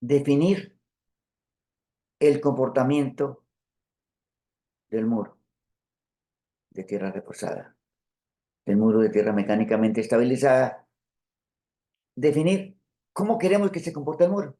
definir el comportamiento del muro de tierra reforzada, del muro de tierra mecánicamente estabilizada, definir cómo queremos que se comporte el muro,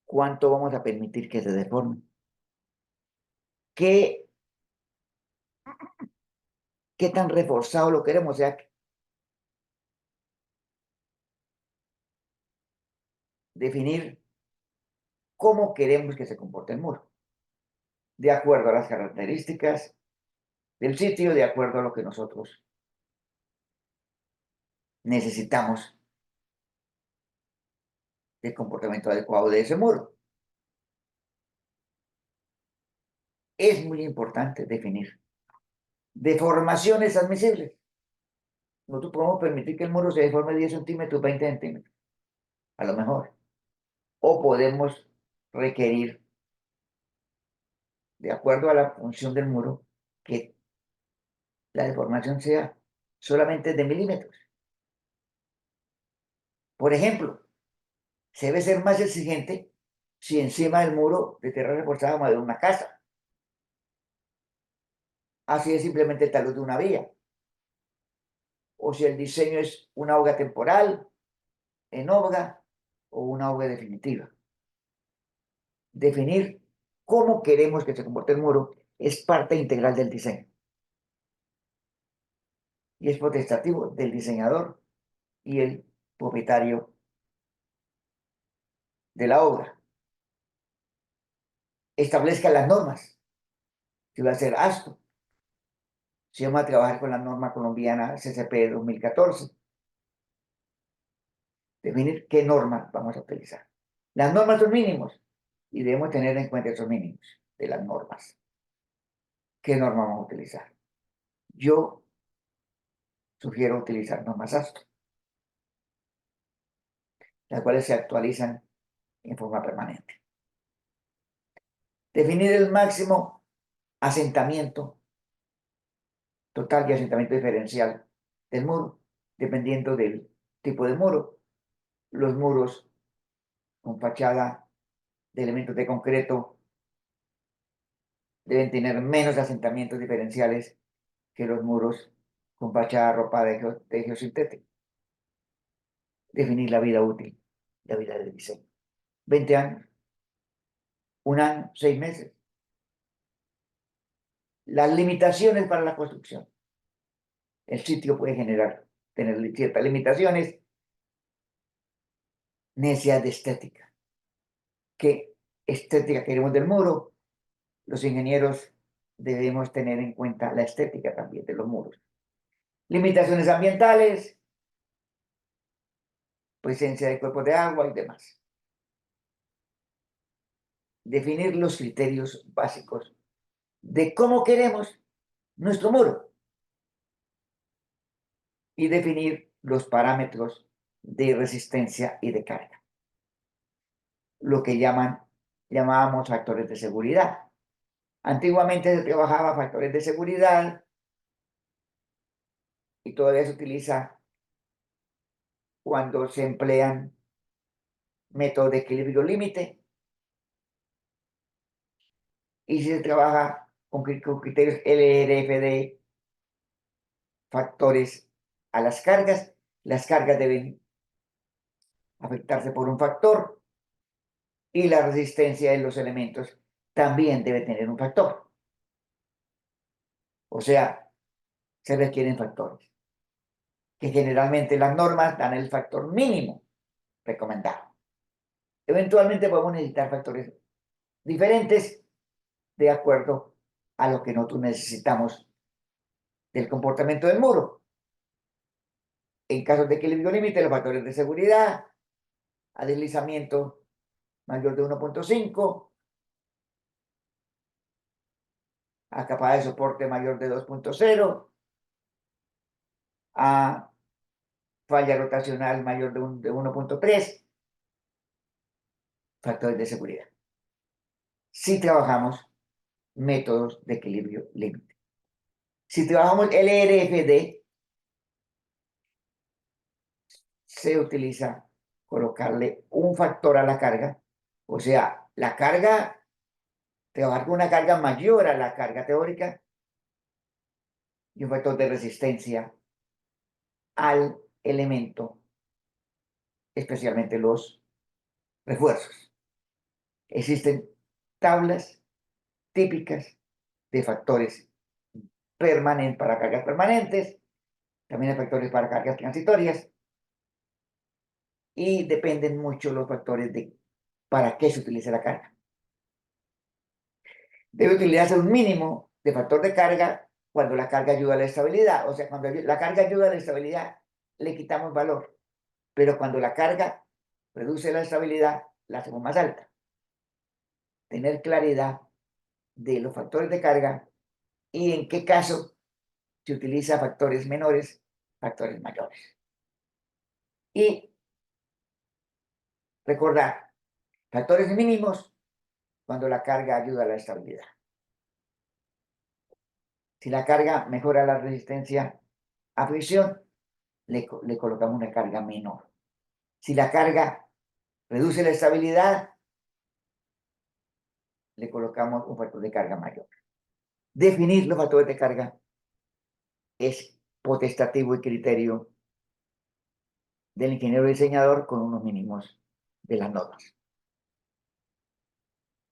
cuánto vamos a permitir que se deforme, qué, qué tan reforzado lo queremos, o sea, definir cómo queremos que se comporte el muro, de acuerdo a las características del sitio, de acuerdo a lo que nosotros necesitamos del comportamiento adecuado de ese muro. Es muy importante definir deformaciones admisibles. Nosotros podemos permitir que el muro se deforme 10 centímetros, 20 centímetros, a lo mejor. O podemos requerir, de acuerdo a la función del muro, que la deformación sea solamente de milímetros. Por ejemplo, se debe ser más exigente si encima del muro de tierra reforzada va a haber una casa. Así es simplemente el talud de una vía. O si el diseño es una obra temporal, en obra o una obra definitiva. Definir cómo queremos que se comporte el muro es parte integral del diseño. Y es potestativo del diseñador y el propietario de la obra. Establezca las normas, que va a ser ASTO. Si vamos a trabajar con la norma colombiana CCP 2014, definir qué normas vamos a utilizar. Las normas son mínimos y debemos tener en cuenta esos mínimos de las normas. ¿Qué norma vamos a utilizar? Yo sugiero utilizar normas ASTO, las cuales se actualizan en forma permanente. Definir el máximo asentamiento total y asentamiento diferencial del muro, dependiendo del tipo de muro. Los muros con fachada de elementos de concreto deben tener menos asentamientos diferenciales que los muros con fachada arropada de geosintético. Definir la vida útil, la vida del diseño. 20 años, un año, 6 meses. Las limitaciones para la construcción. El sitio puede tener ciertas limitaciones, necesidad de estética. ¿Qué estética queremos del muro? Los ingenieros debemos tener en cuenta la estética también de los muros. Limitaciones ambientales, presencia de cuerpos de agua y demás. Definir los criterios básicos de cómo queremos nuestro muro y definir los parámetros de resistencia y de carga. Lo que llamábamos factores de seguridad. Antiguamente se trabajaba factores de seguridad y todavía se utiliza cuando se emplean métodos de equilibrio límite y si se trabaja con criterios LRFD, factores a las cargas deben afectarse por un factor y la resistencia de los elementos también debe tener un factor. O sea, se requieren factores, que generalmente las normas dan el factor mínimo recomendado. Eventualmente podemos necesitar factores diferentes de acuerdo a lo que nosotros necesitamos del comportamiento del muro. En casos de equilibrio límite, los factores de seguridad, a deslizamiento mayor de 1.5, a capacidad de soporte mayor de 2.0, a falla rotacional mayor de 1.3, factores de seguridad. Si trabajamos métodos de equilibrio límite. Si trabajamos LRFD, se utiliza colocarle un factor a la carga, o sea, la carga, trabajar con una carga mayor a la carga teórica y un factor de resistencia al elemento, especialmente los refuerzos. Existen tablas típicas de factores permanentes para cargas permanentes, también hay factores para cargas transitorias, y dependen mucho los factores de para qué se utiliza la carga. Debe utilizarse un mínimo de factor de carga cuando la carga ayuda a la estabilidad. O sea, cuando la carga ayuda a la estabilidad, le quitamos valor. Pero cuando la carga reduce la estabilidad, la hacemos más alta. Tener claridad de los factores de carga y en qué caso se utiliza factores menores, factores mayores. Y recordar, factores mínimos cuando la carga ayuda a la estabilidad. Si la carga mejora la resistencia a fricción, le colocamos una carga menor. Si la carga reduce la estabilidad, le colocamos un factor de carga mayor. Definir los factores de carga es potestativo y criterio del ingeniero diseñador con unos mínimos de las normas.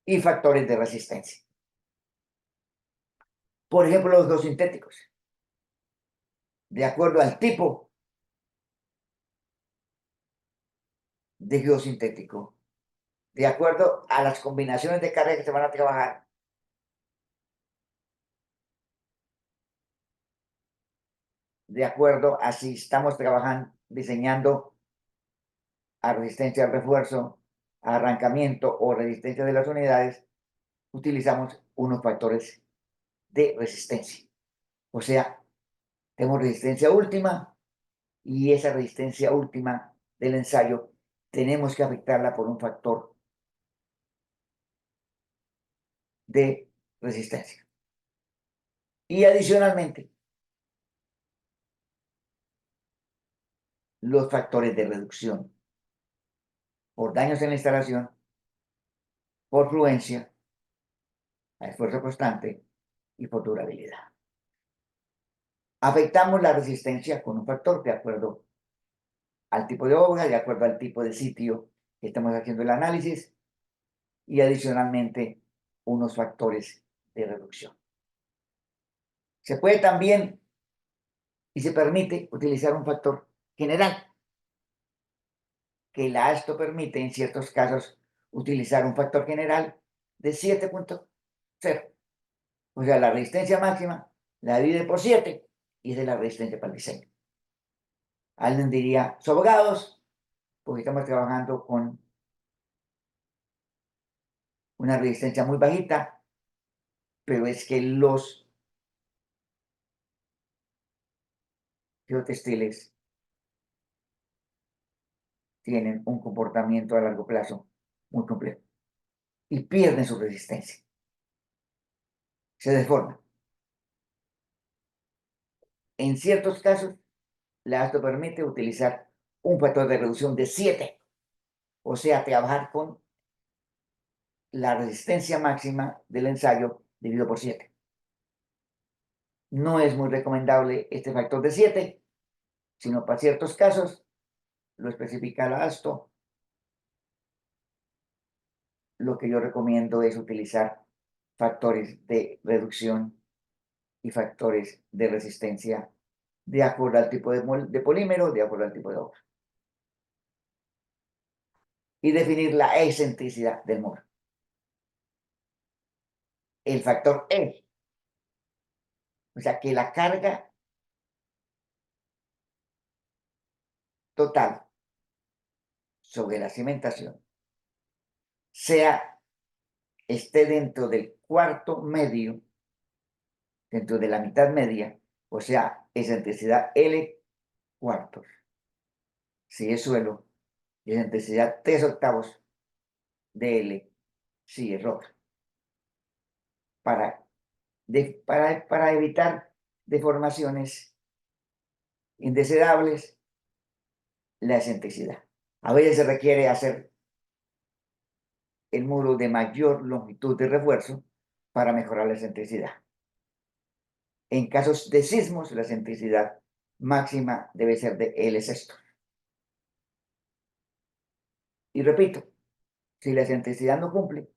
Y factores de resistencia. Por ejemplo, los geosintéticos. De acuerdo al tipo de geosintético, de acuerdo a las combinaciones de carga que se van a trabajar, de acuerdo a si estamos trabajando, diseñando a resistencia al refuerzo, a arrancamiento o resistencia de las unidades, utilizamos unos factores de resistencia. O sea, tenemos resistencia última y esa resistencia última del ensayo tenemos que afectarla por un factor de resistencia. Y adicionalmente, los factores de reducción por daños en la instalación, por fluencia, a esfuerzo constante y por durabilidad. Afectamos la resistencia con un factor de acuerdo al tipo de obra, de acuerdo al tipo de sitio que estamos haciendo el análisis y adicionalmente unos factores de reducción. Se puede también y se permite utilizar un factor general, que la ASTO permite en ciertos casos utilizar un factor general de 7.0. O sea, la resistencia máxima la divide por 7 y esa es la resistencia para el diseño. Alguien diría, sobrados, porque estamos trabajando con una resistencia muy bajita, pero es que los geotextiles tienen un comportamiento a largo plazo muy complejo y pierden su resistencia, se deforman. En ciertos casos, la ASTO permite utilizar un factor de reducción de 7, o sea, trabajar con la resistencia máxima del ensayo dividido por 7. No es muy recomendable este factor de 7, sino para ciertos casos, lo especifica la ASTO. Lo que yo recomiendo es utilizar factores de reducción y factores de resistencia de acuerdo al tipo de polímero, de acuerdo al tipo de obra. Y definir la excentricidad del muro. El factor E, o sea que la carga total sobre la cimentación esté dentro del cuarto medio, dentro de la mitad media, o sea, excentricidad L cuartos. Si es suelo, excentricidad 3/8 de L, si es roca. Para evitar deformaciones indeseables, la excentricidad. A veces se requiere hacer el muro de mayor longitud de refuerzo para mejorar la excentricidad. En casos de sismos, la excentricidad máxima debe ser de L sexto. Y repito, si la excentricidad no cumple,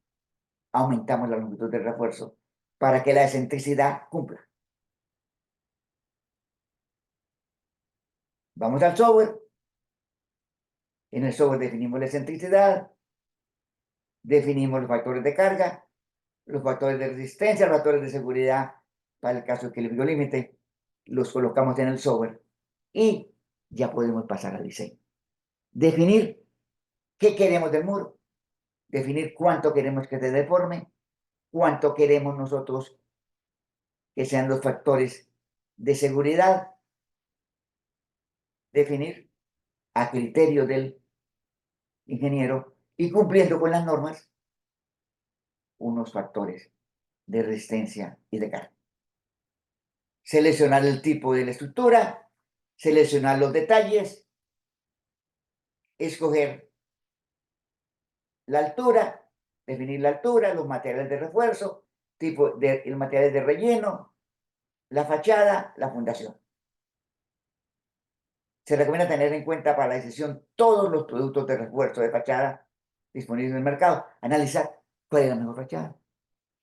aumentamos la longitud del refuerzo para que la excentricidad cumpla. Vamos al software. En el software definimos la excentricidad, definimos los factores de carga, los factores de resistencia, los factores de seguridad para el caso de equilibrio límite, los colocamos en el software y ya podemos pasar al diseño. Definir qué queremos del muro, definir cuánto queremos que se deforme, cuánto queremos nosotros que sean los factores de seguridad, definir a criterio del ingeniero y cumpliendo con las normas unos factores de resistencia y de carga. Seleccionar el tipo de la estructura, seleccionar los detalles, escoger la altura, definir la altura, los materiales de refuerzo, tipo de los materiales de relleno, la fachada, la fundación. Se recomienda tener en cuenta para la decisión todos los productos de refuerzo de fachada disponibles en el mercado, analizar cuál es la mejor fachada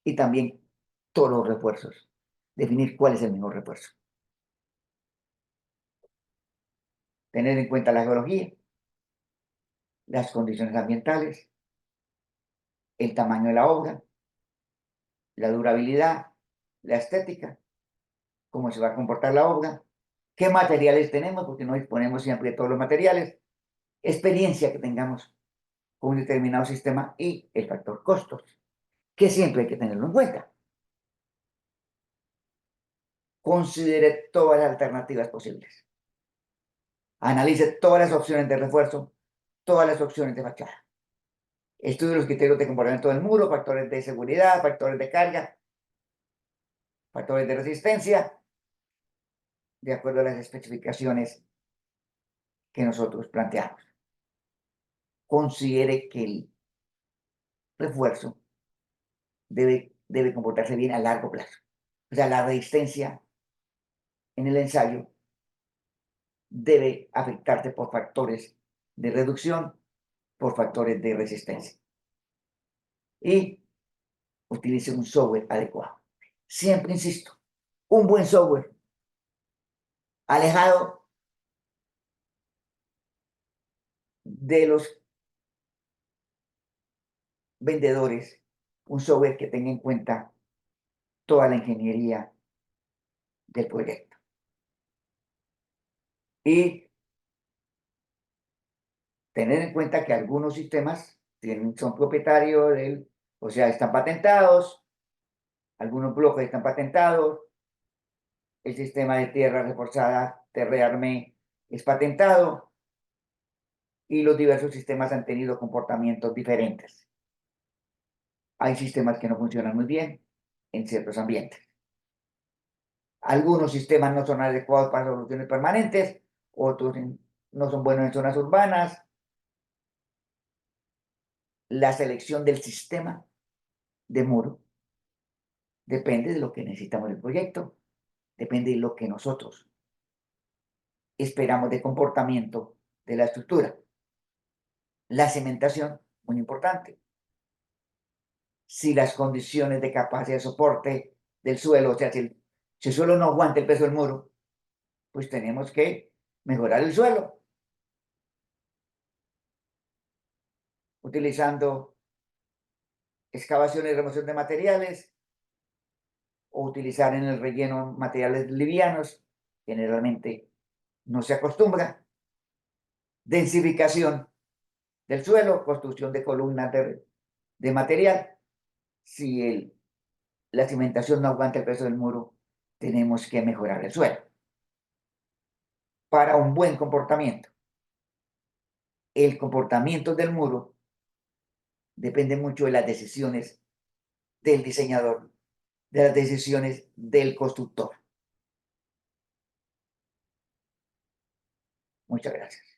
y también todos los refuerzos, definir cuál es el mejor refuerzo. Tener en cuenta la geología, las condiciones ambientales, el tamaño de la obra, la durabilidad, la estética, cómo se va a comportar la obra, qué materiales tenemos, porque no disponemos siempre de todos los materiales, experiencia que tengamos con un determinado sistema y el factor costos, que siempre hay que tenerlo en cuenta. Considere todas las alternativas posibles. Analice todas las opciones de refuerzo, todas las opciones de fachada. Estudie los criterios de comportamiento del muro, factores de seguridad, factores de carga, factores de resistencia, de acuerdo a las especificaciones que nosotros planteamos. Considere que el refuerzo debe comportarse bien a largo plazo. O sea, la resistencia en el ensayo debe afectarse por factores de reducción, por factores de resistencia. Y utilice un software adecuado. Siempre insisto, un buen software alejado de los vendedores, un software que tenga en cuenta toda la ingeniería del proyecto. Y tener en cuenta que algunos sistemas son propietarios del, o sea, están patentados, algunos bloques están patentados, el sistema de tierra reforzada TRARME es patentado y los diversos sistemas han tenido comportamientos diferentes. Hay sistemas que no funcionan muy bien en ciertos ambientes. Algunos sistemas no son adecuados para soluciones permanentes, otros no son buenos en zonas urbanas. La selección del sistema de muro depende de lo que necesitamos del proyecto, depende de lo que nosotros esperamos de comportamiento de la estructura. La cimentación, muy importante. Si las condiciones de capacidad de soporte del suelo, o sea, si el suelo no aguanta el peso del muro, pues tenemos que mejorar el suelo utilizando excavación y remoción de materiales o utilizar en el relleno materiales livianos, generalmente no se acostumbra. Densificación del suelo, construcción de columnas de material. Si la cimentación no aguanta el peso del muro, tenemos que mejorar el suelo. Para un buen comportamiento, el comportamiento del muro depende mucho de las decisiones del diseñador, de las decisiones del constructor. Muchas gracias.